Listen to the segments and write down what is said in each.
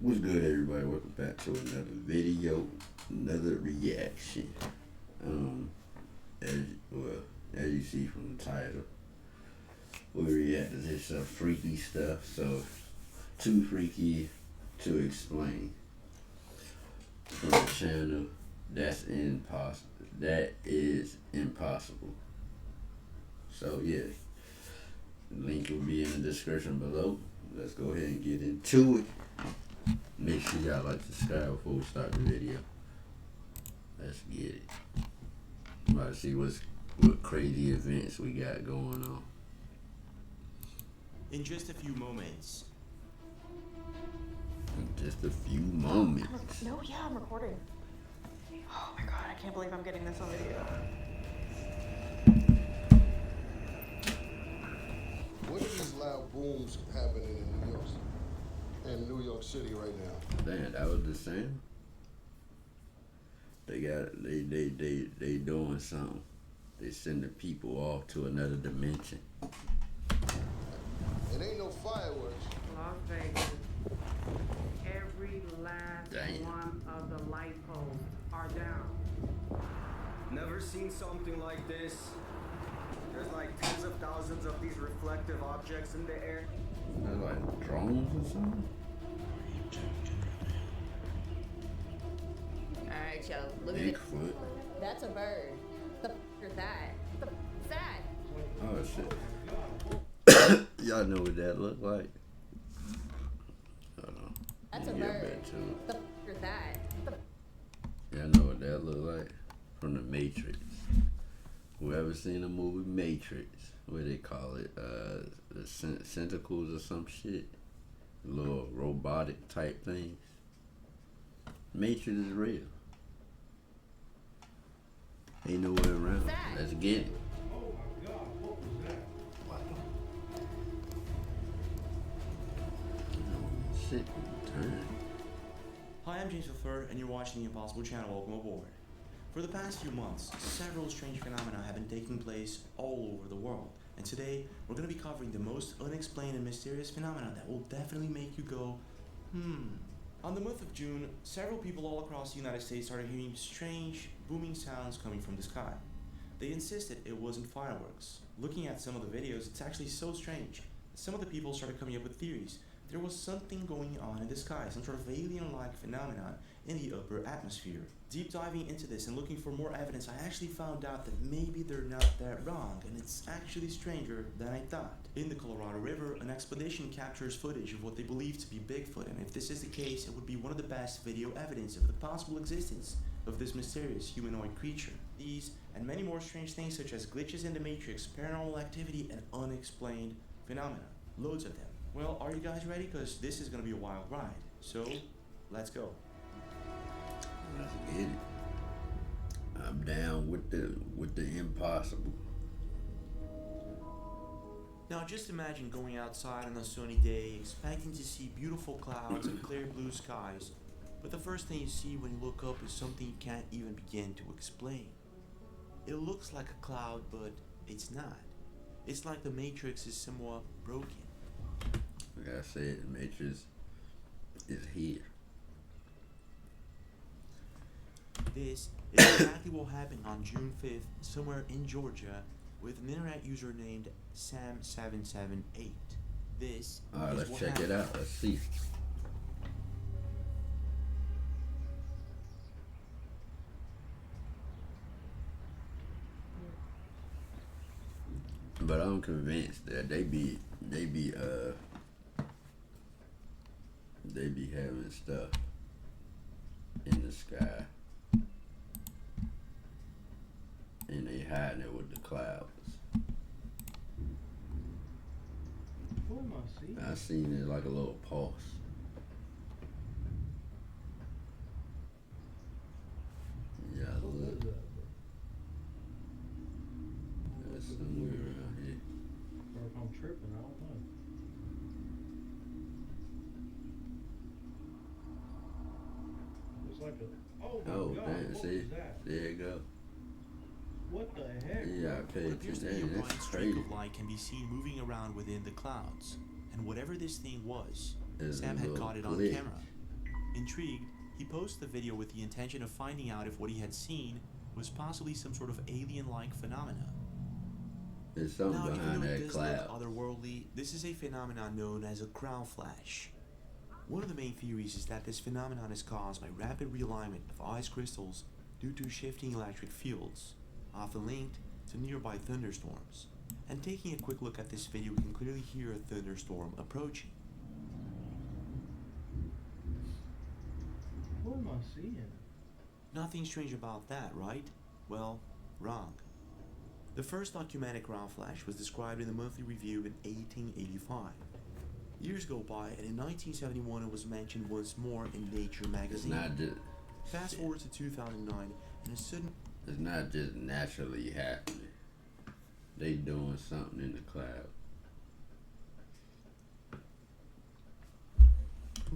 What's good, everybody? Welcome back to another video, another reaction. Um, as as you see from the title, we react to this freaky stuff. So, too freaky to explain. From the channel, that's impossible. That is impossible. So yeah, the link will be in the description below. Let's go ahead and get into it. Make sure y'all like subscribe before we start the video. Let's get it. I'm about to see what crazy events we got going on. In just a few moments. In just a few moments. No, yeah, I'm recording. Oh my god, I can't believe I'm getting this on video. What are these loud booms happening in New York City right now? Damn, that was the same. They doing something. They sending people off to another dimension. It ain't no fireworks. Las Vegas. Every last one of the light poles are down. Never seen something like this. There's like tens of thousands of these reflective objects in the air. They're like drones or something. Alright, yo, look at Bigfoot. it. That's a bird. The f is that? The f is that? Oh shit. Y'all know what that look like. Hold on. That's a Get bird. back to it. The f is that? The f Y'all know what that look like? From the Matrix. Whoever seen the movie Matrix, what they call it, the tentacles or some shit, little robotic type things. Matrix is real. Ain't no way around. Let's get it. Oh my god, what was that? Shit, turn. Hi, I'm James Lafleur, and you're watching the Impossible Channel. Welcome aboard. For the past few months, several strange phenomena have been taking place all over the world. And today, we're going to be covering the most unexplained and mysterious phenomena that will definitely make you go, On the month of June, several people all across the United States started hearing strange, booming sounds coming from the sky. They insisted it wasn't fireworks. Looking at some of the videos, it's actually so strange. Some of the people started coming up with theories. There was something going on in the sky, some sort of alien-like phenomenon in the upper atmosphere. Deep diving into this and looking for more evidence, I actually found out that maybe they're not that wrong, and it's actually stranger than I thought. In the Colorado River, an expedition captures footage of what they believe to be Bigfoot, and if this is the case, it would be one of the best video evidence of the possible existence of this mysterious humanoid creature. These and many more strange things such as glitches in the Matrix, paranormal activity, and unexplained phenomena. Loads of them. Well, are you guys ready? Because this is going to be a wild ride. So, let's go. Let's get it. I'm down with the impossible. Now just imagine going outside on a sunny day, expecting to see beautiful clouds and clear blue skies, but the first thing you see when you look up is something you can't even begin to explain. It looks like a cloud, but it's not. It's like the Matrix is somewhat broken. Like I said, the Matrix is here. This is exactly what happened on June 5th, somewhere in Georgia, with an internet user named Sam778. This Alright, is let's what check happened. it out. Let's see. But I'm convinced that they be having stuff in the sky, and they hiding it with the clouds. What am I seeing? I seen it like a little pulse. Yeah, What look. is that? That's somewhere around here. Or if I'm tripping, I don't know. It's like a. Oh my Oh, god, damn, what see? was that? There you go. What the heck? Yeah, I paid What appears to be a attention. bright That's streak crazy. of light can be seen moving around within the clouds. And whatever this thing was, It's a Sam had little caught it on glitch. camera. Intrigued, he posted the video with the intention of finding out if what he had seen was possibly some sort of alien-like phenomena. There's something Now, even behind though it that does cloud. look otherworldly, this is a phenomenon known as a ground flash. One of the main theories is that this phenomenon is caused by rapid realignment of ice crystals due to shifting electric fields, often linked to nearby thunderstorms. And taking a quick look at this video, we can clearly hear a thunderstorm approaching. What am I seeing? Nothing strange about that, right? Well, wrong. The first documented ground flash was described in the Monthly Review in 1885. Years go by, and in 1971 it was mentioned once more in Nature It's magazine. not just. Fast forward to 2009, and a sudden It's not just naturally happening. They doing something in the cloud.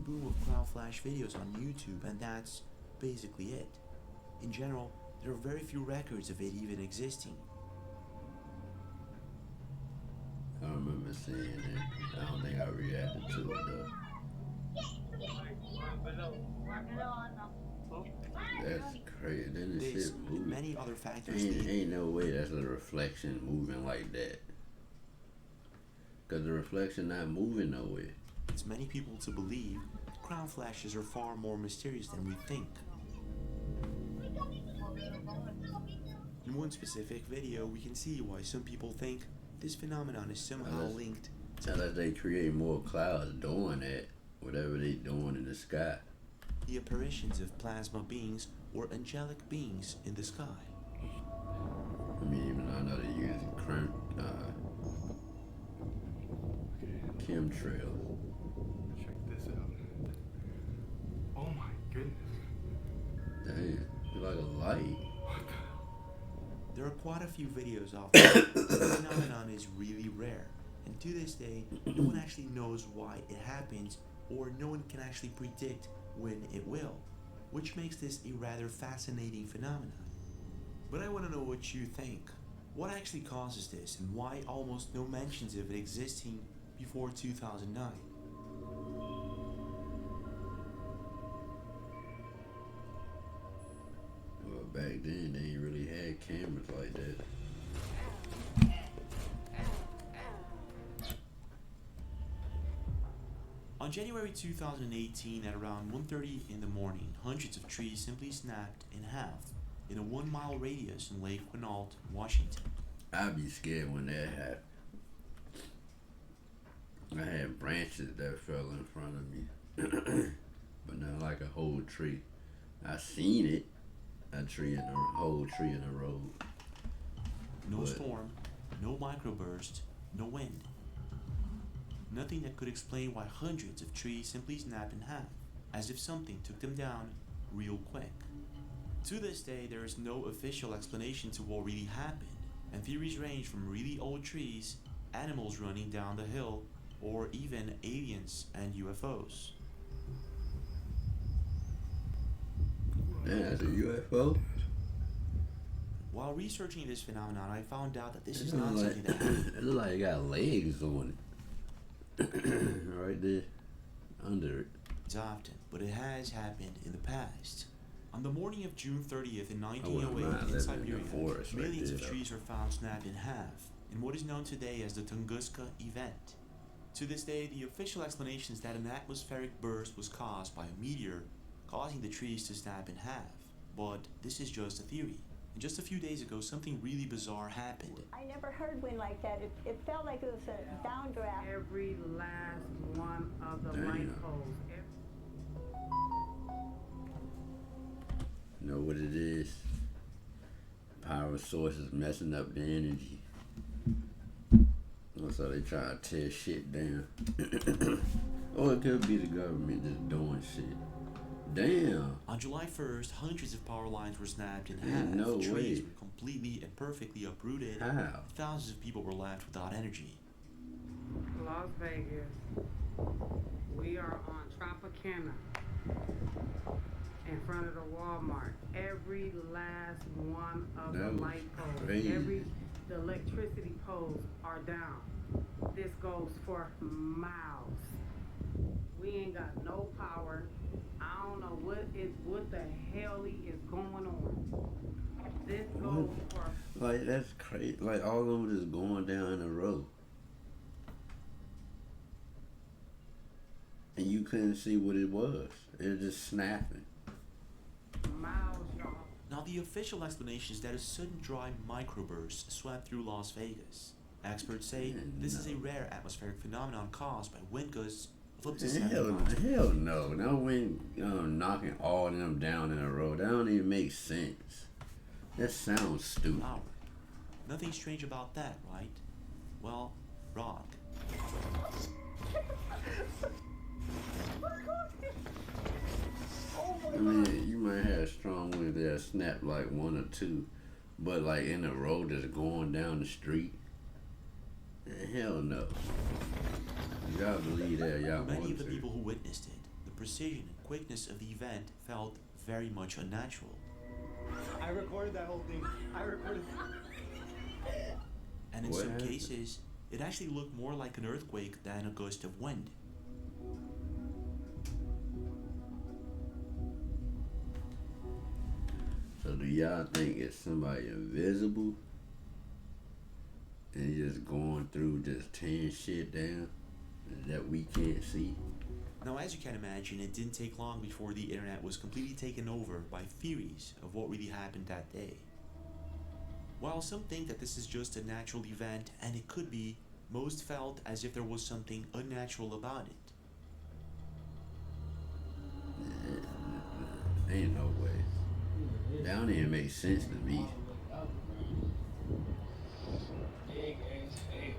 boom of cloud flash videos on YouTube, and that's basically it. In general, there are very few records of it even existing. I remember seeing it. I don't think I reacted to it though. That's crazy. Then this This shit and moving. many other factors Ain't no way that's a reflection moving like that. Cause the reflection not moving nowhere. leads many people to believe ground flashes are far more mysterious than we think. In one specific video, we can see why some people think this phenomenon is somehow linked to Unless they create more clouds doing that, whatever they doing in the sky. the apparitions of plasma beings or angelic beings in the sky. I mean, even though I know they're using chemtrails. Check this out. Oh my goodness. Damn, it's like a light. There are quite a few videos of it. The phenomenon is really rare, and to this day, no one actually knows why it happens, or no one can actually predict when it will, which makes this a rather fascinating phenomenon. But I want to know what you think. What actually causes this, and why almost no mentions of it existing before 2009? Well, back then they ain't really had cameras like that. On January 2018 at around 1:30 in the morning, hundreds of trees simply snapped in half in a 1-mile radius in Lake Quinault, Washington. I'd be scared when that happened. I had branches that fell in front of me, but not like a whole tree. I seen it, a whole tree in the road. No But- storm, no microburst, no wind. Nothing that could explain why hundreds of trees simply snapped in half, as if something took them down real quick. To this day, there is no official explanation to what really happened, and theories range from really old trees, animals running down the hill, or even aliens and UFOs. Man, that's a UFO? While researching this phenomenon, I found out that this is It not look something that happens it look like it got legs on it. Right there, under it. often, but it has happened in the past. On the morning of June 30th in wouldn't 1908 mind in living in Siberia, the forest right millions there, of though. trees were found snapped in half in what is known today as the Tunguska event. To this day, the official explanation is that an atmospheric burst was caused by a meteor causing the trees to snap in half, but this is just a theory. And just a few days ago, something really bizarre happened. I never heard wind like that. It felt like it was a downdraft. Every last one of the Damn. light poles. You know what it is? Power sources messing up the energy. So they try to tear shit down. Or it could be the government just doing shit. Damn. On July 1st, hundreds of power lines were snapped in Ain't half. no Trees way. were completely and perfectly uprooted. How? Thousands of people were left without energy. Las Vegas. We are on Tropicana in front of the Walmart. Every last one of That the was light poles, crazy. the electricity poles are down. This goes for miles. We ain't got no power. I I don't know what the hell is going on. This goes for Like, that's crazy. Like, all of it is going down in a row. And you couldn't see what it was. It was just snapping. miles, y'all. Now, the official explanation is that a sudden dry microburst swept through Las Vegas. Experts say this is a rare atmospheric phenomenon caused by wind gusts of up to 70 miles. Hell no. No wind knocking all of them down in a row. That don't even make sense. That sounds stupid. Hour. Nothing strange about that, right? Well, rock. I mean, you might have strong winds that snap like one or two, but like in a row just going down the street. Hell no. Y'all believe that, y'all Many want of the to. people who witnessed it, the precision and quickness of the event felt very much unnatural. I recorded that whole thing. I recorded. And in What some happened? cases, it actually looked more like an earthquake than a gust of wind. So do y'all think it's somebody invisible and just going through just tearing shit down that we can't see? Now, as you can imagine, it didn't take long before the internet was completely taken over by theories of what really happened that day. While some think that this is just a natural event, and it could be, most felt as if there was something unnatural about it. Ain't no way. That don't even make sense to me. Big ass hail.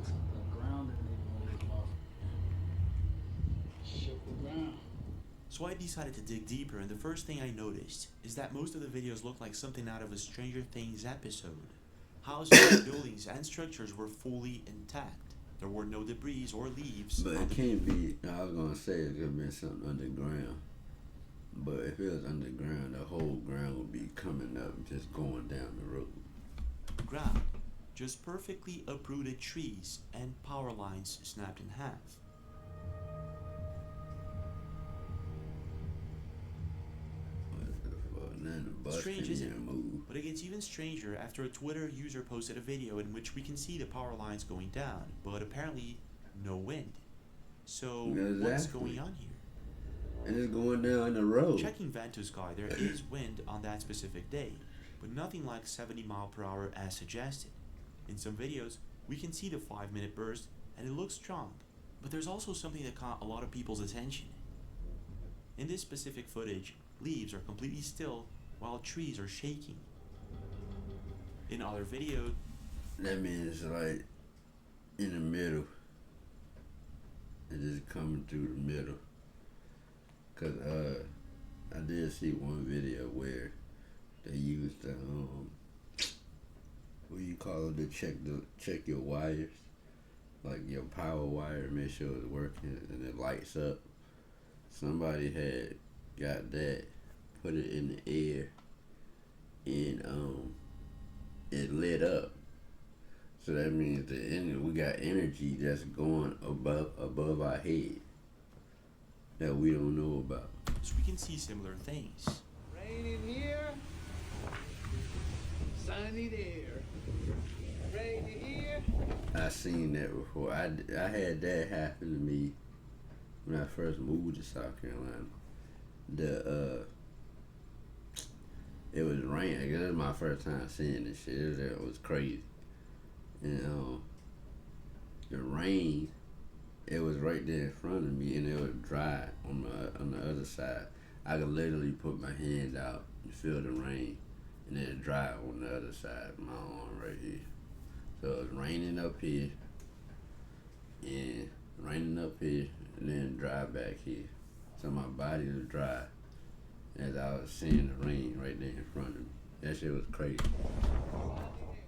The ground didn't even move off. Shook the ground. So I decided to dig deeper, and the first thing I noticed is that most of the videos look like something out of a Stranger Things episode. Houses, buildings, and structures were fully intact. There were no debris or leaves. But on it the can't be, I was gonna say it could have been something underground. But if it was underground, the whole ground would be coming up, just going down the road. ground. Just perfectly uprooted trees and power lines snapped in half. None of the bus Strange, can isn't even it? move. But it gets even stranger after a Twitter user posted a video in which we can see the power lines going down, but apparently no wind. So what's Exactly. going on here? And it's going down the road. Checking Ventusky, there is wind on that specific day, but nothing like 70 miles per hour as suggested. In some videos, we can see the 5-minute burst, and it looks strong. But there's also something that caught a lot of people's attention. In this specific footage, leaves are completely still while trees are shaking. In other videos, That means like in the middle. It just coming through the middle. Cause I did see one video where they used the what do you call it, to check your wires, like your power wire, make sure it's working and it lights up. Somebody had got that, put it in the air, and it lit up. So that means we got energy that's going above our head that we don't know about. so we can see similar things. Rain in here, sunny there. Rain in here. I seen that before. I had that happen to me when I first moved to South Carolina. It was raining. I guess it was my first time seeing this shit. It was crazy. And the rain, it was right there in front of me, and it was dry on the other side. I could literally put my hands out and feel the rain, and then it dry on the other side of my arm right here. So it was raining up here, and then dry back here. So my body was dry as I was seeing the rain right there in front of me. That shit was crazy.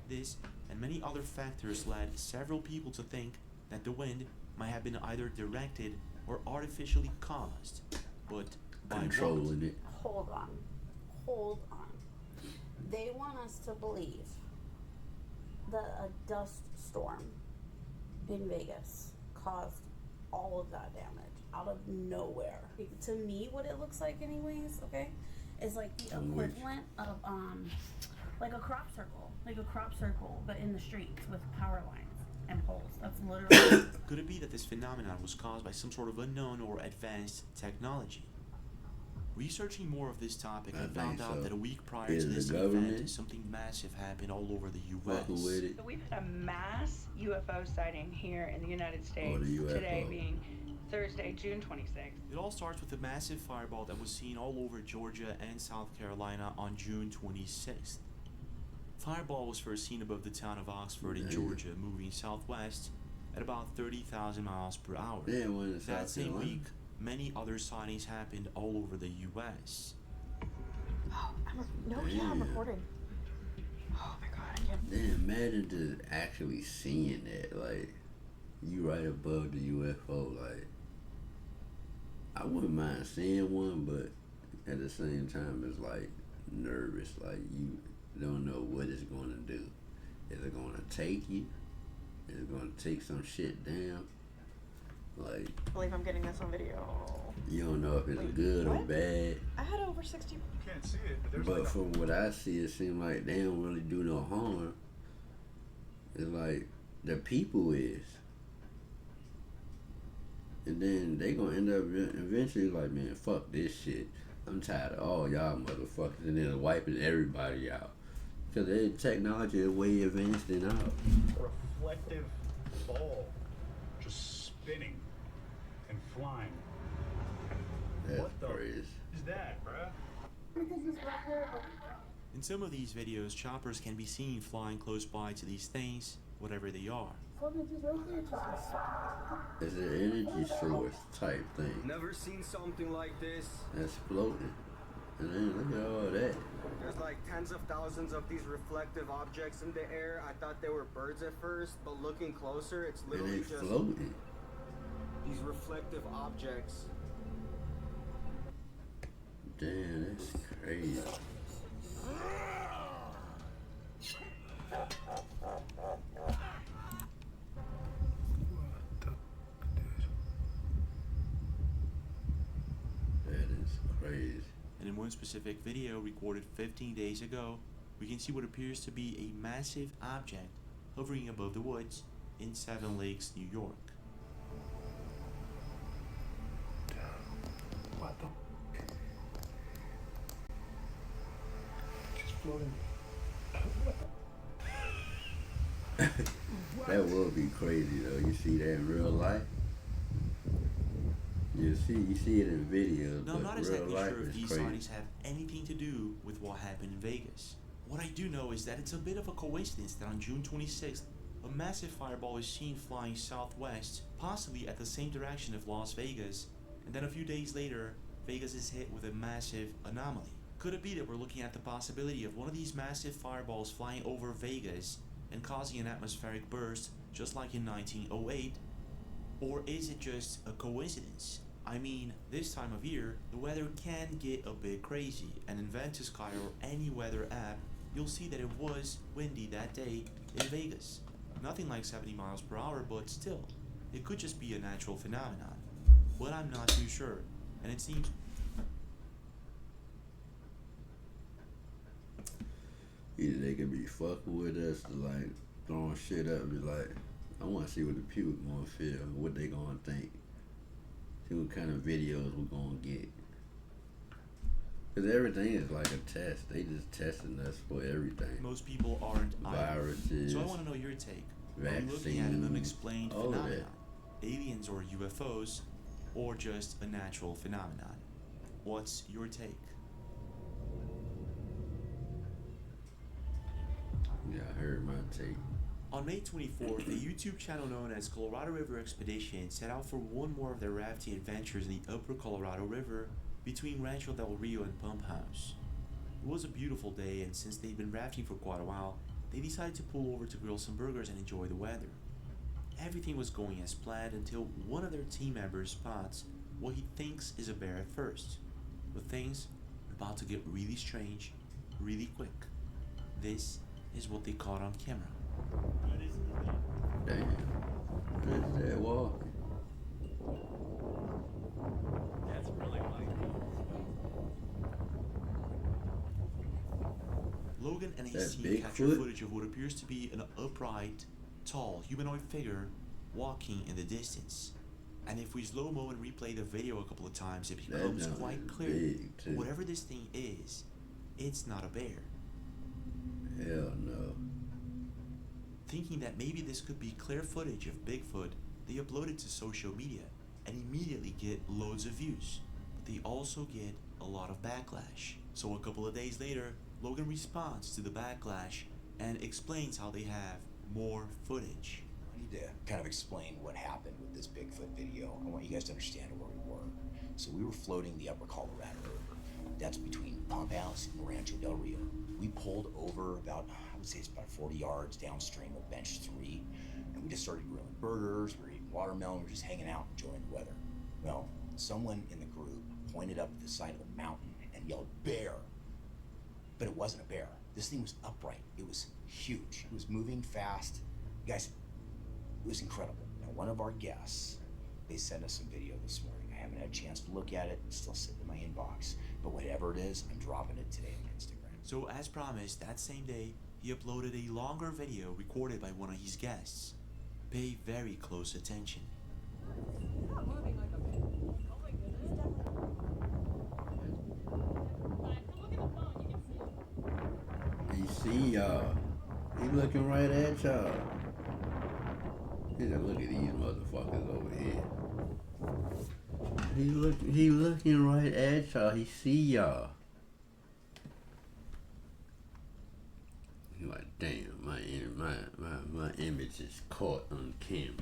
This and many other factors led several people to think that the wind might have been either directed or artificially caused, but by what? Controlling it. Hold on. Hold on. They want us to believe that a dust storm in Vegas caused all of that damage out of nowhere. To me, what it looks like, anyways, okay, is like the equivalent of like a crop circle, but in the streets with power lines and poles. That's literally. Could it be that this phenomenon was caused by some sort of unknown or advanced technology? Researching more of this topic, I found out that a week prior to this event, something massive happened all over the U.S. So we've had a mass UFO sighting here in the United States, today being Thursday, June 26th. It all starts with a massive fireball that was seen all over Georgia and South Carolina on June 26th. Fireball was first seen above the town of Oxford in Georgia, moving southwest at about 30,000 miles per hour. That same week, many other sightings happened all over the U.S. Oh, I'm recording. Oh my god, I can't. Damn, imagine just actually seeing that, like, you right above the UFO, like, I wouldn't mind seeing one, but at the same time, it's like nervous, like you don't know what it's going to do. Is it going to take you? Is it going to take some shit down? Like, I believe I'm getting this on video. You don't know if it's good or bad. I had over 60. You can't see it, but from what I see, it seems like they don't really do no harm. It's like the people is. And then they gonna end up eventually like, man, fuck this shit. I'm tired of all y'all motherfuckers, and then wiping everybody out. Because their technology is way advanced than ours. Reflective ball just spinning and flying. That's what the crazy. Is that, bruh? In some of these videos, choppers can be seen flying close by to these things, whatever they are. It's an energy source type thing. Never seen something like this. That's floating. And then look at all that. There's like tens of thousands of these reflective objects in the air. I thought they were birds at first, but looking closer, it's literally just floating. These reflective objects. Damn, that's crazy. And in one specific video recorded 15 days ago, we can see what appears to be a massive object hovering above the woods in Seven Lakes, New York. What the? Just floating. That would be crazy though. You see that in real life? You see it in videos, Now, I'm not but real exactly life sure if is these crazy. sightings have anything to do with what happened in Vegas. What I do know is that it's a bit of a coincidence that on June 26th, a massive fireball is seen flying southwest, possibly at the same direction of Las Vegas, and then a few days later, Vegas is hit with a massive anomaly. Could it be that we're looking at the possibility of one of these massive fireballs flying over Vegas and causing an atmospheric burst, just like in 1908? Or is it just a coincidence? I mean, this time of year, the weather can get a bit crazy, and in Ventus Sky or any weather app, you'll see that it was windy that day in Vegas. Nothing like 70 miles per hour, but still, it could just be a natural phenomenon. But I'm not too sure, and it seems... Either they could be fucking with us, like throwing shit up, be like, I want to see what the people gonna feel, what they gonna think. See what kind of videos we're gonna get. Because everything is like a test. They just testing us for everything. Most people aren't viruses. So I want to know your take. Vaccines, are we looking at an unexplained all phenomenon? of that. Aliens or UFOs? Or just a natural phenomenon? What's your take? Yeah, I heard my take. On May 24th, a YouTube channel known as Colorado River Expedition set out for one more of their rafting adventures in the upper Colorado River between Rancho Del Rio and Pump House. It was a beautiful day, and since they'd been rafting for quite a while, they decided to pull over to grill some burgers and enjoy the weather. Everything was going as planned until one of their team members spots what he thinks is a bear at first. But things are about to get really strange, really quick. This is what they caught on camera. Damn. That's that walking. Logan and his team capture footage of what appears to be an upright, tall, humanoid figure walking in the distance. And if we slow-mo and replay the video a couple of times, it becomes quite clear. Whatever this thing is, it's not a bear. Hell no. Thinking that maybe this could be clear footage of Bigfoot, they upload it to social media and immediately get loads of views. But they also get a lot of backlash. So a couple of days later, Logan responds to the backlash and explains how they have more footage. I need to kind of explain what happened with this Bigfoot video. I want you guys to understand where we were. So we were floating the upper Colorado River. That's between Pump House and Rancho Del Rio. We pulled over about, I would say it's about 40 yards downstream of Bench 3, and we just started grilling burgers, we were eating watermelon, we were just hanging out, enjoying the weather. Well, someone in the group pointed up at the side of the mountain and yelled, "Bear!" But it wasn't a bear. This thing was upright. It was huge. It was moving fast. Guys, it was incredible. Now, one of our guests, they sent us some video this morning. I haven't had a chance to look at it. It's still sitting in my inbox. But whatever it is, I'm dropping it today on Instagram. So as promised, that same day, he uploaded a longer video recorded by one of his guests. Pay very close attention. It's not moving like a bear. Oh my goodness. Look at the phone, you can see him. He see y'all. He looking right at y'all. He said, look at these motherfuckers over here. He looking right at y'all. He see y'all. He like, damn, my image is caught on camera.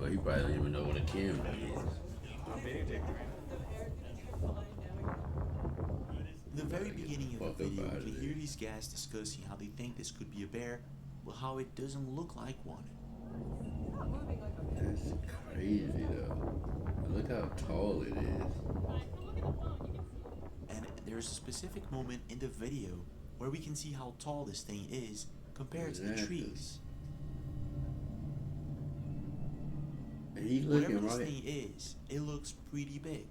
Well, he probably don't even know what a camera is. In the very beginning of the video, we can hear these guys discussing how they think this could be a bear, but how it doesn't look like one. That's crazy though. Look how tall it is. And there's a specific moment in the video where we can see how tall this thing is compared to the trees. Whatever this thing is, it looks pretty big.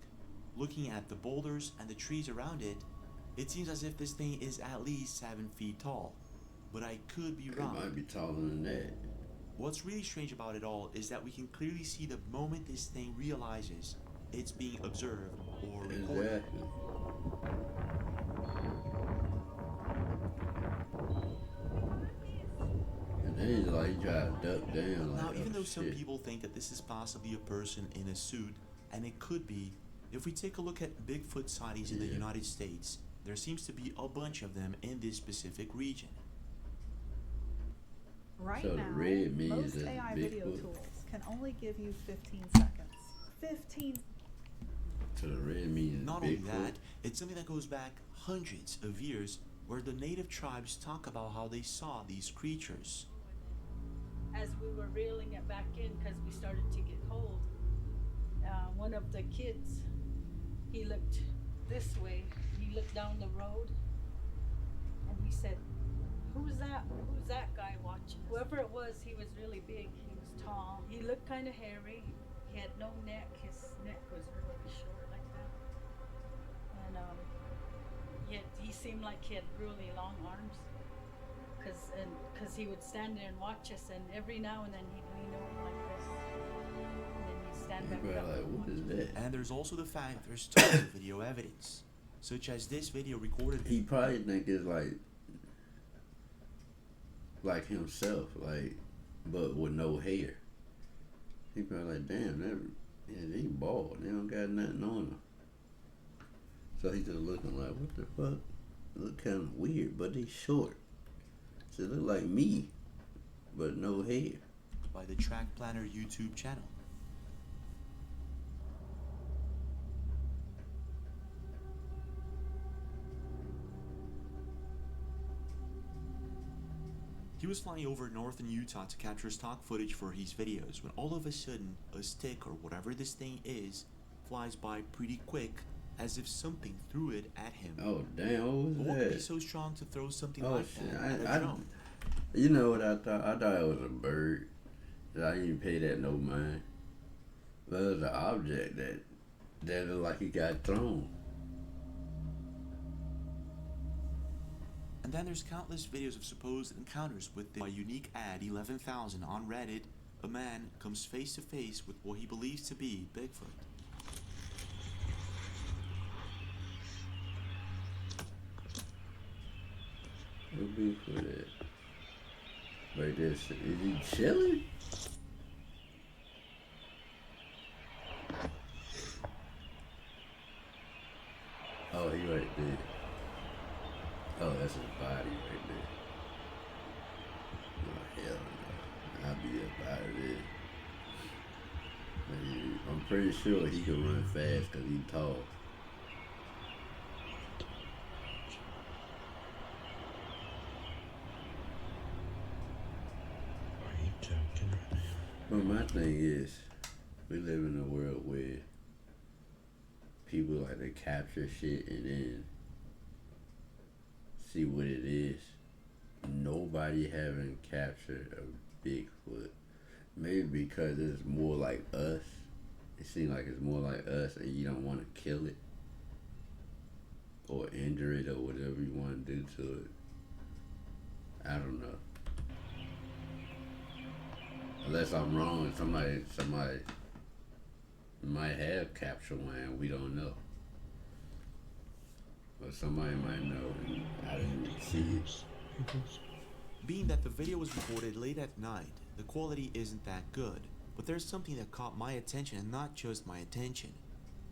Looking at the boulders and the trees around it, it seems as if this thing is at least 7 feet tall. But I could be wrong. It might be taller than that. What's really strange about it all is that we can clearly see the moment this thing realizes it's being observed or recorded. Exactly. And then he's like try to duck down. Now, even though some people think that this is possibly a person in a suit, and it could be, if we take a look at Bigfoot sightings in the United States, there seems to be a bunch of them in this specific region. Right so now, most AI video tools can only give you 15 seconds. 15. So the red means Not only that, it's something that goes back hundreds of years, where the native tribes talk about how they saw these creatures. As we were reeling it back in because we started to get cold, one of the kids, he looked this way. He looked down the road, and he said, "Who's that? Who's that guy watching?" Whoever it was, he was really big. He was tall. He looked kind of hairy. He had no neck. His neck was really short like that. And yet he seemed like he had really long arms. Cause he would stand there and watch us, and every now and then he'd lean over like this, and then he'd stand back up. Like, what is that? And there's also the fact there's tons of video evidence, such as this video recorded. He probably think it's like himself, like, but with no hair. He probably like, damn, they bald. They don't got nothing on them. So he's just looking like, what the fuck? Look kind of weird, but they short. So it look like me, but no hair. By the Track Planner YouTube channel. He was flying over northern Utah to capture stock footage for his videos when all of a sudden a stick or whatever this thing is flies by pretty quick, as if something threw it at him. Oh damn, what was that? What could be so strong to throw something like that at a drone? You know what I thought? I thought it was a bird. I didn't pay that no mind. But it was an object that looked like he got thrown. And then there's countless videos of supposed encounters with the unique ad 11,000 on Reddit. A man comes face to face with what he believes to be Bigfoot. Where Bigfoot at? Right there, is he chilling? Oh, he right there. Oh, that's his body right there. Oh, hell no. I'll be up out of there. I'm pretty sure he can run fast because he's tall. Are you joking right now? But my thing is, we live in a world where people like to capture shit and then see what it is. Nobody haven't captured a Bigfoot. Maybe because it's more like us. It seems like it's more like us and you don't want to kill it or injure it or whatever you want to do to it. I don't know. Unless I'm wrong, somebody might have captured one and we don't know. But somebody might know and I didn't see it. Being that the video was recorded late at night, the quality isn't that good, but there's something that caught my attention and not just my attention.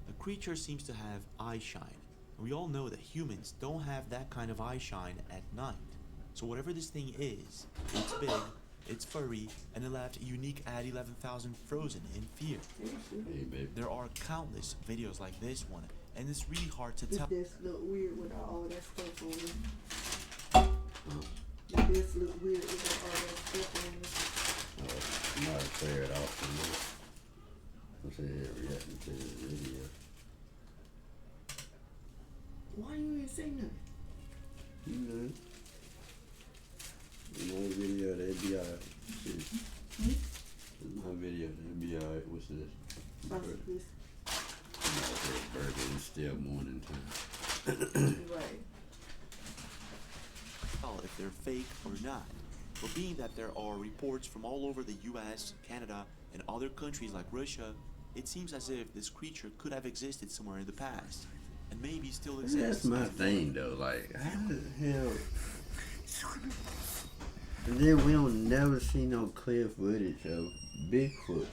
The creature seems to have eye shine, and we all know that humans don't have that kind of eye shine at night. So whatever this thing is, it's big, it's furry, and it left a unique ad 11,000 frozen in fear. Hey, there are countless videos like this one, and it's really hard to tell. This look weird with all that stuff on it. This look weird with all that stuff on it. I'm about to clear it off from this. I'm sitting here reacting to this video. Why you ain't say nothing? You know. My video, they'd be alright. My video, they'd be alright. What's this? This. Burger, it's still morning time. Right. If they're fake or not. But being that there are reports from all over the US, Canada, and other countries like Russia, it seems as if this creature could have existed somewhere in the past, and maybe still exists. That's my thing though, like, how the hell? And then we don't never see no clear footage of Bigfoot.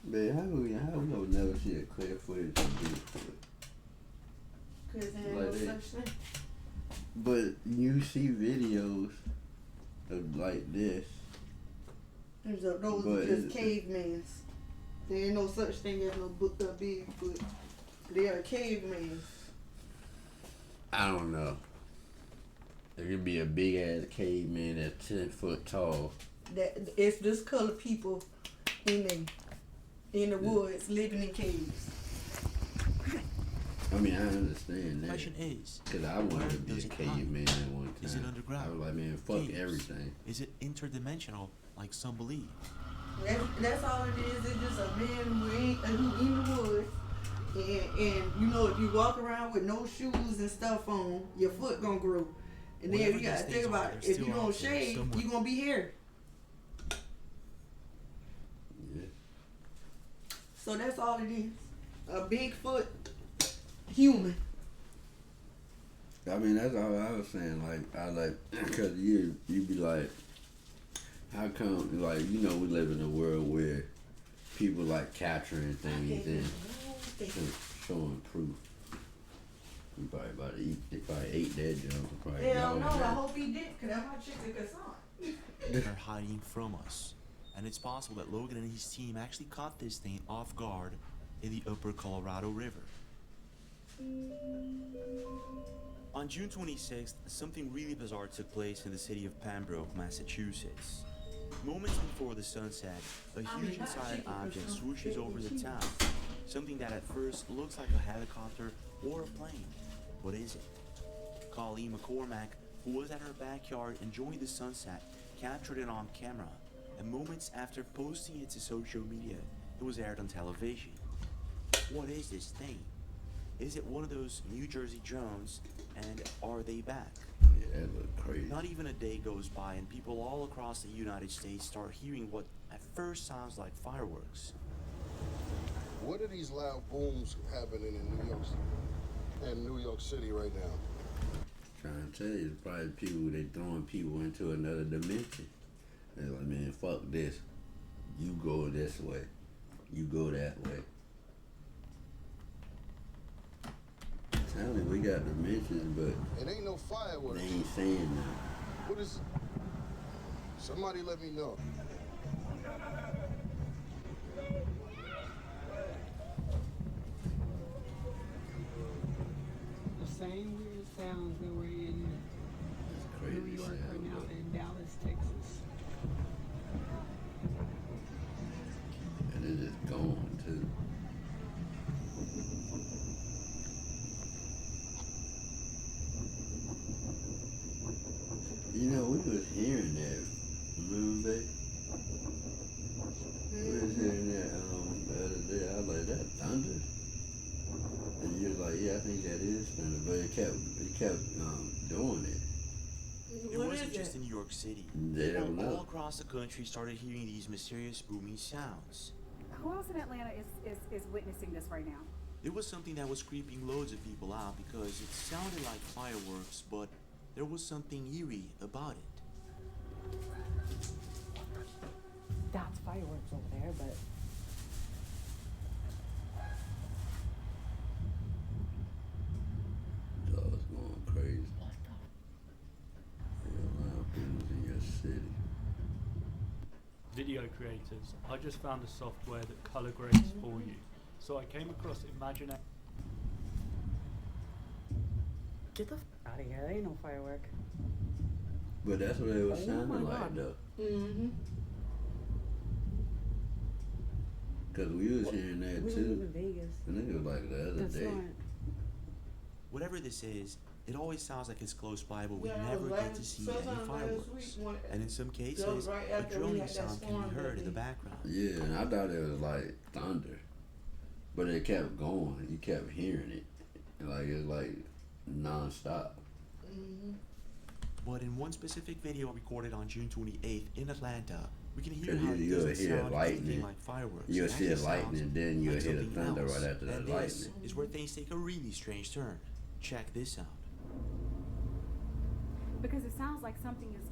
Man, how we don't never see a clear footage of Bigfoot? Cause there ain't no such thing. But you see videos of like this. Those are just cavemen. There ain't no such thing as no Bigfoot. They are cavemen. I don't know. There could be a big ass caveman that's 10 foot tall. That it's just colored people in the woods living in caves. I mean, I understand that. The question is, because I wanted to be a caveman at one time. Is it underground? I was like, man, fuck caves? Everything. Is it interdimensional, like some believe? That's all it is. It's just a man who in the woods, and you know, if you walk around with no shoes and stuff on, your foot gonna grow. And then you gotta think about it. If you don't shave, you gonna be hairy. Yeah. So that's all it is. A Bigfoot human. I mean, that's all I was saying. Because you be like, how come, like, you know, we live in a world where people like capturing things and showing proof. We probably about to eat. They probably ate that junk. Hell no, I hope he did, because that's my chicken croissant. They're hiding from us. And it's possible that Logan and his team actually caught this thing off guard in the upper Colorado River. On June 26th, something really bizarre took place in the city of Pembroke, Massachusetts. Moments before the sunset, a huge inside object swooshes over the town. Something that at first looks like a helicopter or a plane. What is it? Colleen McCormack, who was at her backyard enjoying the sunset, captured it on camera, and moments after posting it to social media, it was aired on television. What is this thing? Is it one of those New Jersey drones, and are they back? Yeah, that look crazy. Not even a day goes by and people all across the United States start hearing what at first sounds like fireworks. What are these loud booms happening in New York City? And New York City right now? Trying to tell you, it's probably people, they throwing people into another dimension. They're like, man, fuck this. You go this way. You go that way. Tell me, we got dimensions, but it ain't no fireworks. They ain't saying nothing. What is? Somebody let me know. The same weird sounds that were in New York are now in Dallas, Texas. And it's just going too. You know, we was hearing that, remember, babe? We was hearing that the other day. I was like, that thunder? And you was like, yeah, I think that is thunder, but it kept doing it. It wasn't just in New York City. They don't People all know. across the country started hearing these mysterious booming sounds. Who else in Atlanta is witnessing this right now? It was something that was creeping loads of people out because it sounded like fireworks, but there was something eerie about it. That's fireworks over there, but Dog's going crazy. There are loud booms in your city. Video creators, I just found a software that color grades for you. So I came across Imagine. get the out of here. There ain't no firework. But that's what it was Oh sounding my like, God. though. Mm-hmm. Because we was hearing that, We live too. in Vegas. I think it was like the other That's day. right. Whatever this is, it always sounds like it's close by, but we Yeah, never get last- to see sometime any last fireworks. week when- And in some that was cases, right a after we droning had that sound can storm be heard that in the day. background. Yeah, and I thought it was like thunder. But it kept going. You kept hearing it. Like, it's like non-stop. Mm-hmm. But in one specific video recorded on June 28th in Atlanta, we can hear 'Cause how it you'll doesn't hear sound lightning. anything like fireworks. You'll It see actually lightning, sounds then you'll like hear the something thunder else. right after And the this lightning. is where things take a really strange turn. Check this out. Because it sounds like something is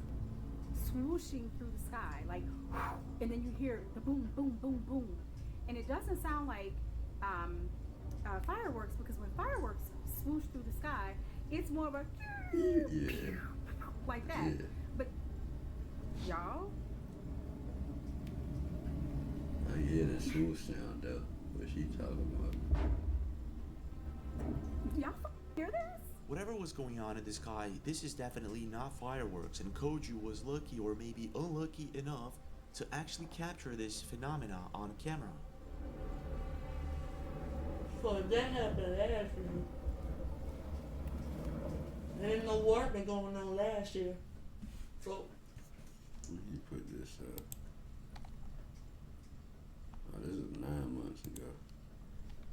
swooshing through the sky, like, and then you hear the boom, boom, boom, boom, and it doesn't sound like fireworks, because when fireworks swoosh through the sky, it's more of a Yeah. like that. Yeah. But y'all, I hear the swoosh sound, though. What she talking about? y'all hear this? Whatever was going on in the sky, this is definitely not fireworks, and Koju was lucky or maybe unlucky enough to actually capture this phenomena on camera. So that happened last year. There ain't no warping going on last year. So When you put this up. Oh, this is 9 months ago.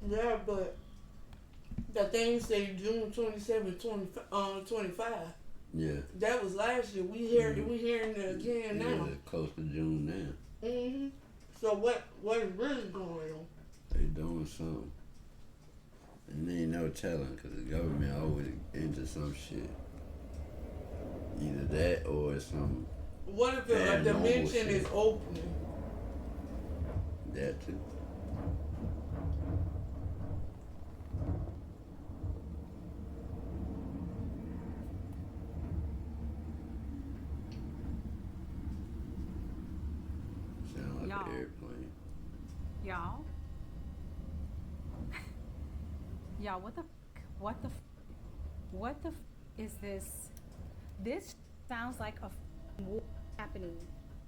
yeah, but the thing say June 27, 25. Yeah. That was last year. We hearing it again Yeah, now. it's close to June now. Mm-hmm. So what is really going on? They doing something. And there ain't no telling, because the government always into some shit. Either that or it's some What if a paranormal dimension shit. is opening? That too. Sound like Y'all. an airplane. Y'all, y'all, what the is this? This sounds like a war happening.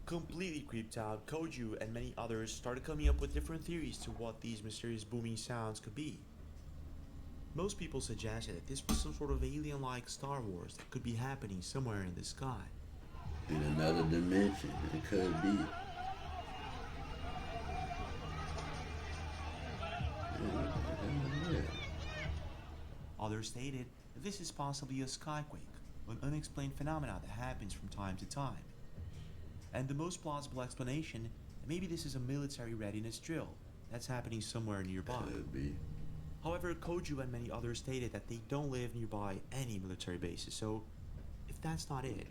Completely creeped out, Koju and many others started coming up with different theories to what these mysterious booming sounds could be. Most people suggested that this was some sort of alien-like Star Wars that could be happening somewhere in the sky. In another dimension, it could be. Yeah. Others stated that this is possibly a skyquake, an unexplained phenomenon that happens from time to time. And the most plausible explanation, maybe this is a military readiness drill that's happening somewhere nearby. Could be. However, Koju and many others stated that they don't live nearby any military bases, so if that's not it,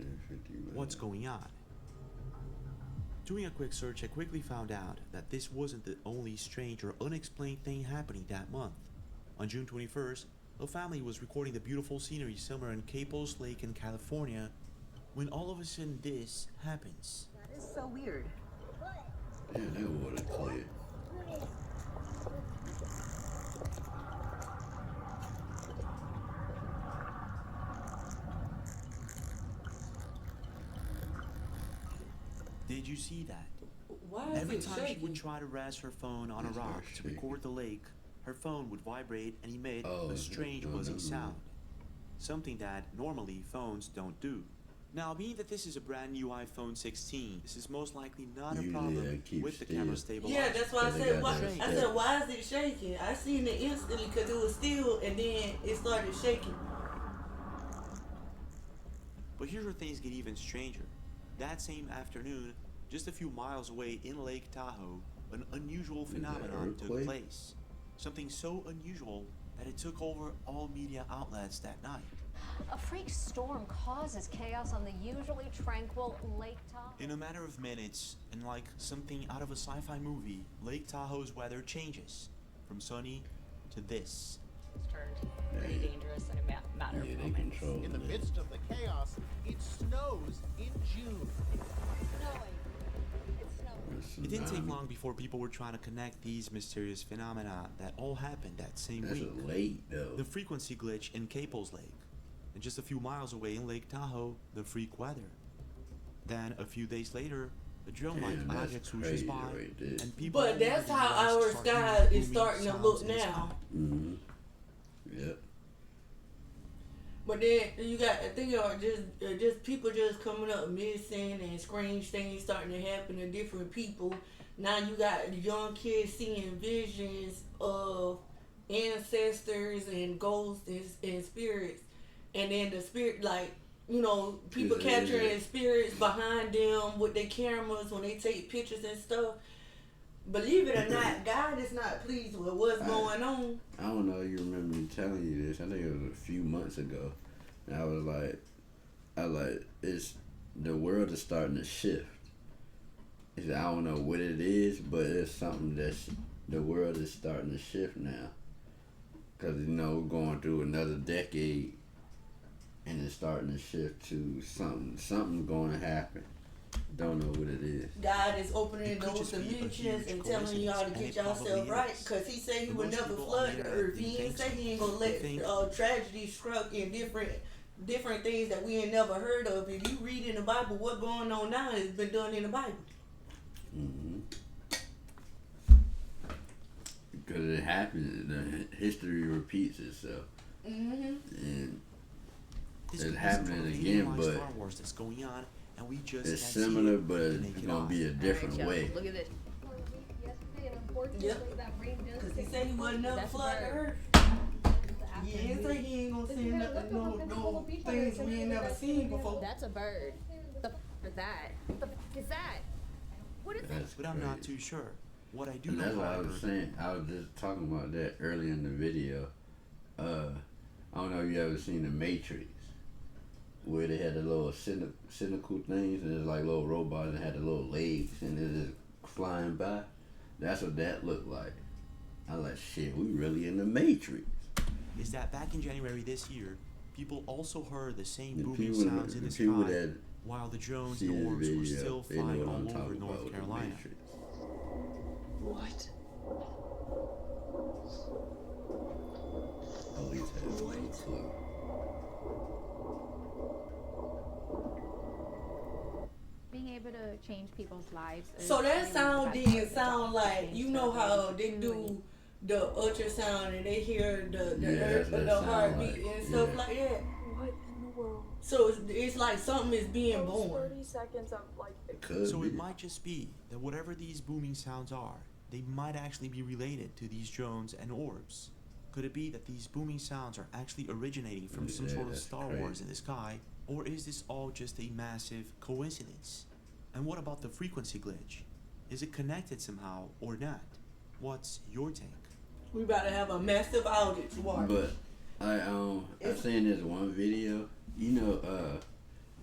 what's going on? Doing a quick search, I quickly found out that this wasn't the only strange or unexplained thing happening that month. On June 21st, a family was recording the beautiful scenery somewhere in Capos Lake in California when all of a sudden this happens. That is so weird. Yeah, that water clear. Did you see that? Why is Every it time shaking? she would try to rest her phone on a rock to record the lake, her phone would vibrate and emit a strange buzzing sound. Something that normally phones don't do. Now, being that this is a brand new iPhone 16, this is most likely not a problem with the camera stabilizer. Yeah, that's why I said, why is it shaking? I seen it instantly because it was still, and then it started shaking. But here's where things get even stranger. That same afternoon, just a few miles away in Lake Tahoe, an unusual phenomenon took place. Something so unusual that it took over all media outlets that night. A freak storm causes chaos on the usually tranquil Lake Tahoe. In a matter of minutes, and like something out of a sci-fi movie, Lake Tahoe's weather changes from sunny to this. It's turned pretty dangerous in a matter of moments. In the midst of the chaos, it snows in June. It didn't take long before people were trying to connect these mysterious phenomena that all happened that same week. That's late, though. The frequency glitch in Capos Lake, and just a few miles away in Lake Tahoe, the freak weather. Then, a few days later, a drone-like object swooshes by, and people... But that's how our sky is starting to look now. Mm-hmm. Yep. But then you got to think of just people just coming up missing and strange things starting to happen to different people. Now you got young kids seeing visions of ancestors and ghosts and spirits. And then the spirit, like, you know, people capturing spirits behind them with their cameras when they take pictures and stuff. Believe it or not, God is not pleased with what's going on. I don't know if you remember me telling you this. I think it was a few months ago. And I was like, it's the world is starting to shift. I don't know what it is, but it's something that's the world is starting to shift now. Cause you know we're going through another decade, and it's starting to shift to something going to happen. Don't know what it is. God is opening those dimensions and telling y'all to get yourself right, because he said he would never flood the earth. He didn't say he ain't gonna let tragedy struck in different things that we ain't never heard of. If you read in the Bible, what's going on now has been done in the Bible. Mm-hmm. Because it happens, the history repeats itself. Mm-hmm. And it's happening again, but Star Wars that's going on, and we just it's similar, but it's gonna be a different way. Look at this. Yep. Because he said he would never flood the earth. He didn't say he ain't gonna send no things we ain't never seen before. That's a bird. The f is that? The f is that? What is that? But I'm not too sure. What I do And know, that's what I however, was saying. I was just talking about that earlier in the video. I don't know if you ever seen The Matrix, where they had the little cynical things, and it's like little robots that had the little legs, and they're just flying by. That's what that looked like. I was like, shit, we really in the Matrix. is that back in January this year, people also heard the same The booming people- sounds in the the people sky, that while the drones see and the orbs were video, still they know flying what all I'm over talking about North with the Carolina. Matrix. What? Police have no clue. Being able to change people's lives. So that sound didn't sound like, you know how they do the ultrasound and they hear the heartbeat and stuff like that. What in the world? So it's like something is being born. 30 seconds of like. So it might just be that whatever these booming sounds are, they might actually be related to these drones and orbs. Could it be that these booming sounds are actually originating from some sort of Star Wars in the sky? Or is this all just a massive coincidence? And what about the frequency glitch? Is it connected somehow or not? What's your take? We about to have a massive outage. Watch. But I seen this one video. You know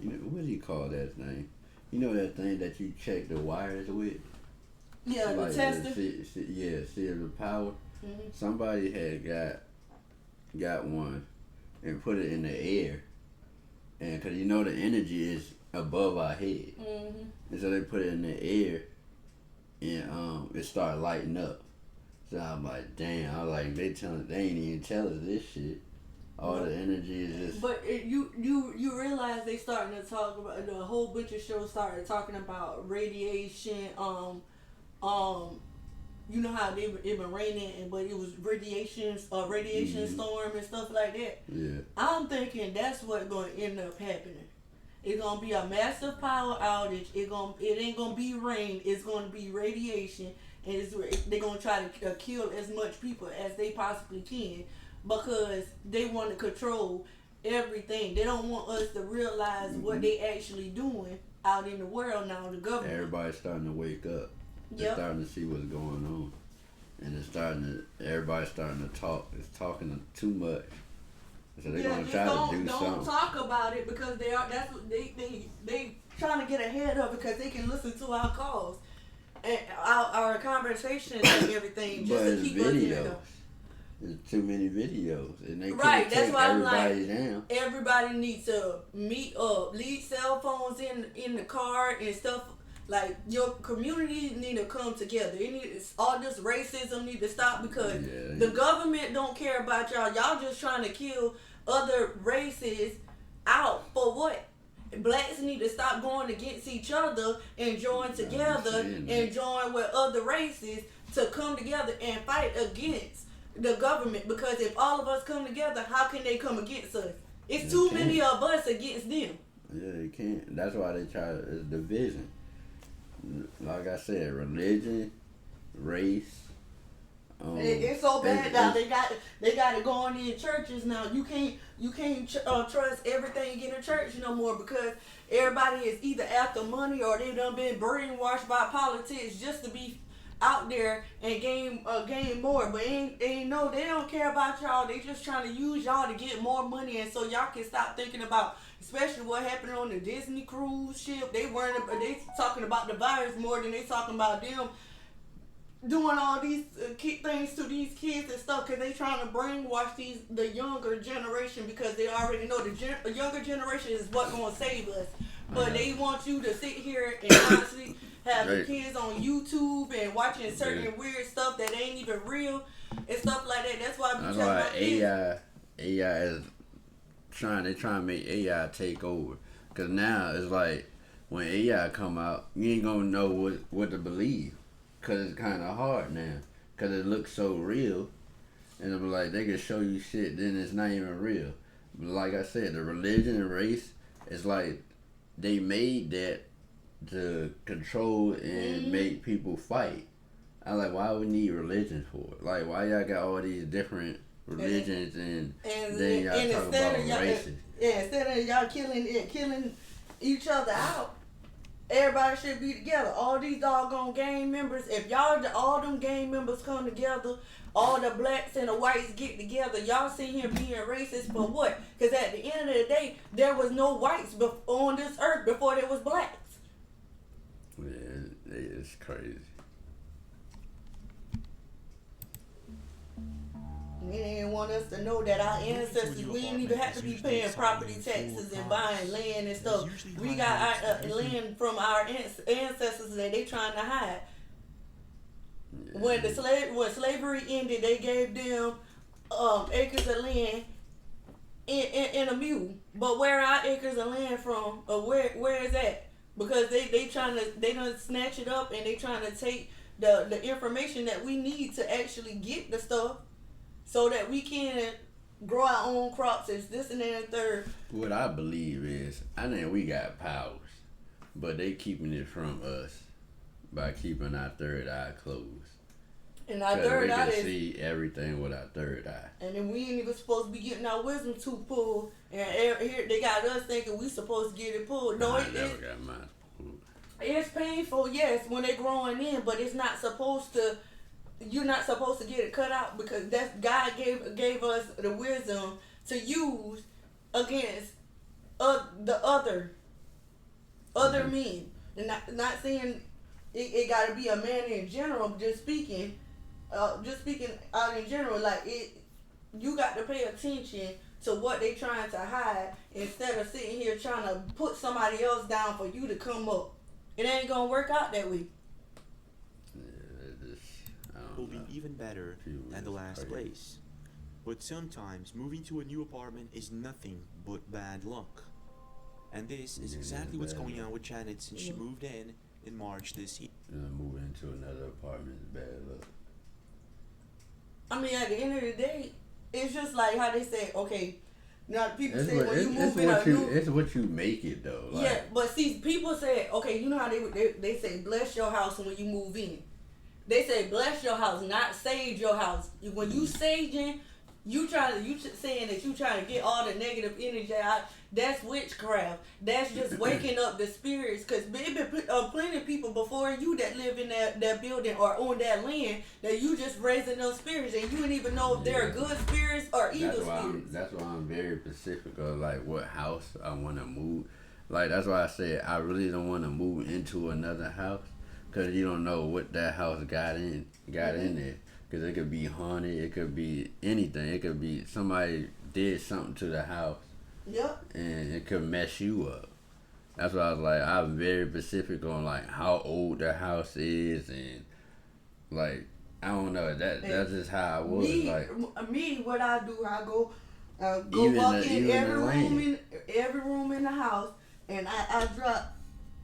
what do you call that thing? You know that thing that you check the wires with? Yeah, like the tester. See the power. Mm-hmm. Somebody had got one and put it in the air, and cause you know the energy is above our head, and so they put it in the air, and it started lighting up. So I'm like, damn! I was like, they ain't even tell us this shit. All the energy is just. But you realize they starting to talk about a whole bunch of shows started talking about radiation. You know how it been raining, but it was radiation storm and stuff like that. Yeah. I'm thinking that's what's going to end up happening. It's gonna be a massive power outage. It ain't gonna be rain. It's gonna be radiation, and they're gonna try to kill as much people as they possibly can because they want to control everything. They don't want us to realize what they actually doing out in the world now. The government. Everybody's starting to wake up. They're starting to see what's going on, and everybody's starting to talk. It's talking too much, so they're gonna try to do something. Don't talk about it because that's what they trying to get ahead of because they can listen to our calls and our conversations and everything just to keep us in the know. There's too many videos, and they can't take everybody down. Everybody needs to meet up, leave cell phones in the car and stuff. Like, your community need to come together. All this racism need to stop because the government don't care about y'all. Y'all just trying to kill other races out for what? Blacks need to stop going against each other and join together and join with other races to come together and fight against the government. Because if all of us come together, how can they come against us? It's too many of us against them. Yeah, they can't. That's why they try it's division. Like I said, religion, race. It's so bad now. They got it going in churches now. You can't trust everything in the church no more because everybody is either after money or they done been brainwashed by politics just to be out there and gain more. But they don't care about y'all. They just trying to use y'all to get more money, and so y'all can stop thinking about. Especially what happened on the Disney cruise ship. They talking about the virus more than they talking about them doing all these things to these kids and stuff because they trying to brainwash the younger generation because they already know the younger generation is what going to save us. But they want you to sit here and honestly have the kids on YouTube and watching certain weird stuff that ain't even real and stuff like that. That's why we talking about AI is they trying to make AI take over. Cause now it's like when AI come out, you ain't gonna know what to believe. Cause it's kind of hard now. Cause it looks so real, and I'm like they can show you shit, then it's not even real. But like I said, the religion and race is like they made that to control and make people fight. I like why we need religion for it? Like why y'all got all these different religions and then y'all talk about races. Instead of y'all killing each other out, everybody should be together. All these doggone gang members, if all them gang members come together, all the blacks and the whites get together, y'all sit here being racist for what? Because at the end of the day, there was no whites on this earth before there was blacks. Yeah, it's crazy. They didn't want us to know that our ancestors, we didn't even have to be paying property taxes and buying land and stuff. We got our land from our ancestors that they trying to hide. When slavery ended, they gave them acres of land in a mule. But where are our acres of land from? Or where is that? Because they done snatch it up and they trying to take the information that we need to actually get the stuff. So that we can grow our own crops and this and that and third. What I believe is, I think we got powers, but they keeping it from us by keeping our third eye closed. And our third eye is see everything with our third eye. And then we ain't even supposed to be getting our wisdom tooth pulled. And here they got us thinking we supposed to get it pulled. No, I never got mine pulled. It's painful, yes, when they're growing in, but it's not supposed to. You're not supposed to get it cut out because that's God gave us the wisdom to use against the other men. And not saying it got to be a man in general. Just speaking out in general, like you got to pay attention to what they trying to hide instead of sitting here trying to put somebody else down for you to come up. It ain't gonna work out that way. Will be even better than the last place. But sometimes moving to a new apartment is nothing but bad luck. And this is exactly what's going on with Janet since she moved in March this year. Moving into another apartment is bad luck. I mean, at the end of the day, it's just like how they say, okay, now people say when you move in a new... It's what you make it, though. Like, yeah, but see, people say, okay, you know how they say, bless your house when you move in. They say, bless your house, not sage your house. When you saging, you saying that you trying to get all the negative energy out. That's witchcraft. That's just waking up the spirits. Because there been plenty of people before you that live in that building or on that land that you just raising those spirits and you don't even know if they're good spirits or evil spirits. That's why I'm very specific of like what house I want to move. Like that's why I said I really don't want to move into another house because you don't know what that house got in there. Because it could be haunted, it could be anything. It could be somebody did something to the house. Yep. And it could mess you up. That's why I was like, I'm very specific on like how old the house is and like I don't know. That's just how I was. What I do, I go walk in every room in the house, and I drop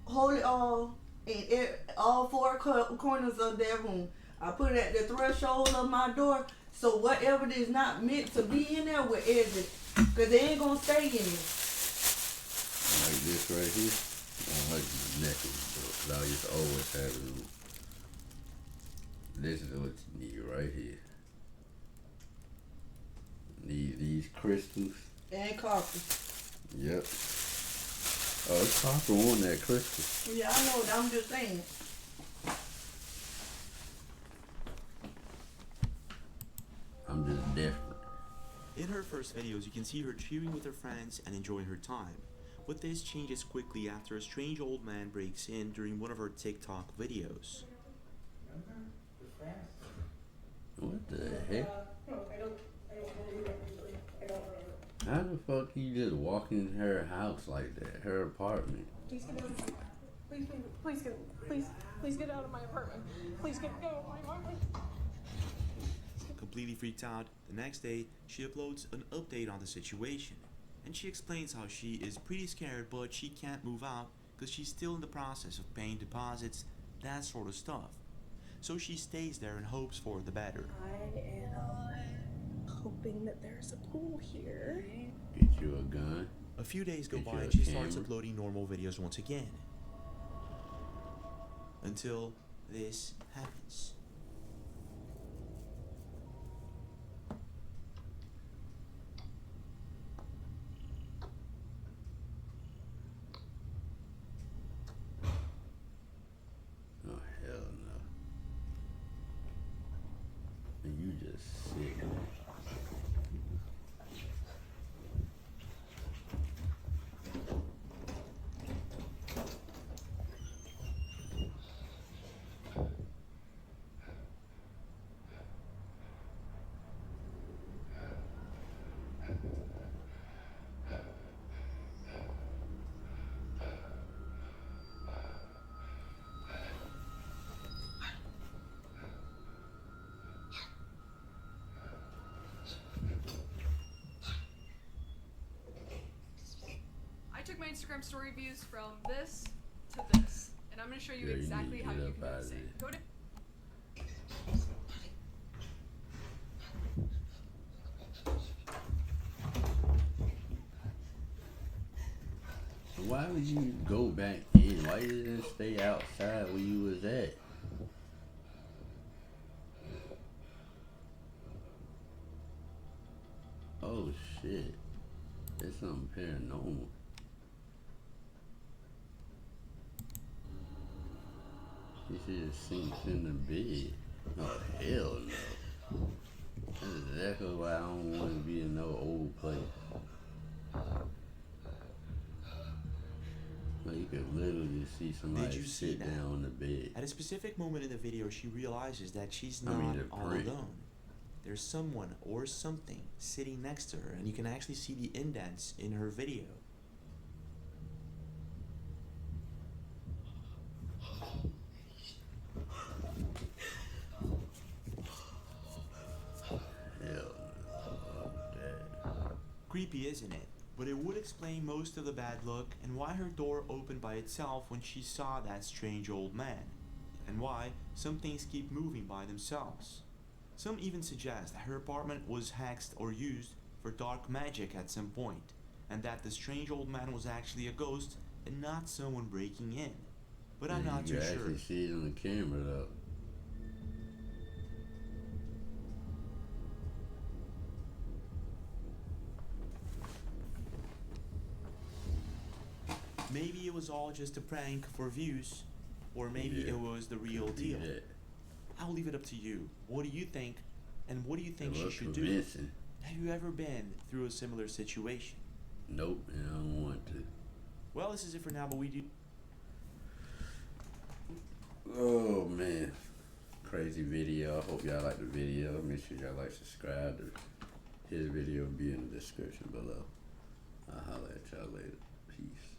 holy oil in all four corners of that room. I put it at the threshold of my door, so whatever is not meant to be in there will exit, because they ain't gonna stay in it. Like this right here, I like my necklace, because I used to always have it. This is what you need right here. Need these crystals. And copper. Yep. Oh, it's copper on that crystal. Yeah, I know. I'm just saying. I'm just different. In her first videos, you can see her cheering with her friends and enjoying her time. But this changes quickly after a strange old man breaks in during one of her TikTok videos. What the heck? How the fuck you just walk in her house like that? Her apartment? Please get out. Please get out of my apartment. Please get out of my apartment. Completely freaked out, the next day, she uploads an update on the situation. And she explains how she is pretty scared, but she can't move out because she's still in the process of paying deposits, that sort of stuff. So she stays there and hopes for the better. I am hoping that there's a pool here. Get you a gun. A few days go by and she starts uploading normal videos once again. Until this happens. You just sick. I took my Instagram story views from this to this, and I'm going to show you exactly how you can do the same. Go to So why would you go back in? Why you didn't stay outside where you was at? Oh shit. It's something paranormal. She just sinks in the bed. Oh hell no. That's exactly why I don't want to be in no old place. Like you could literally see somebody sit down on the bed. At a specific moment in the video, she realizes that she's not all alone. There's someone or something sitting next to her, and you can actually see the indents in her video. Creepy, isn't it? But it would explain most of the bad luck and why her door opened by itself when she saw that strange old man, and why some things keep moving by themselves. Some even suggest that her apartment was hexed or used for dark magic at some point, and that the strange old man was actually a ghost and not someone breaking in. But I'm not too sure. You can actually see it on the camera though. Maybe it was all just a prank for views, or maybe it was the real deal. I'll leave it up to you. What do you think, and what do you think she should do? Have you ever been through a similar situation? Nope, and I don't want to. Well, this is it for now, but we do... Oh man, crazy video. I hope y'all like the video. Make sure y'all like, subscribe. His video will be in the description below. I'll holler at y'all later. Peace.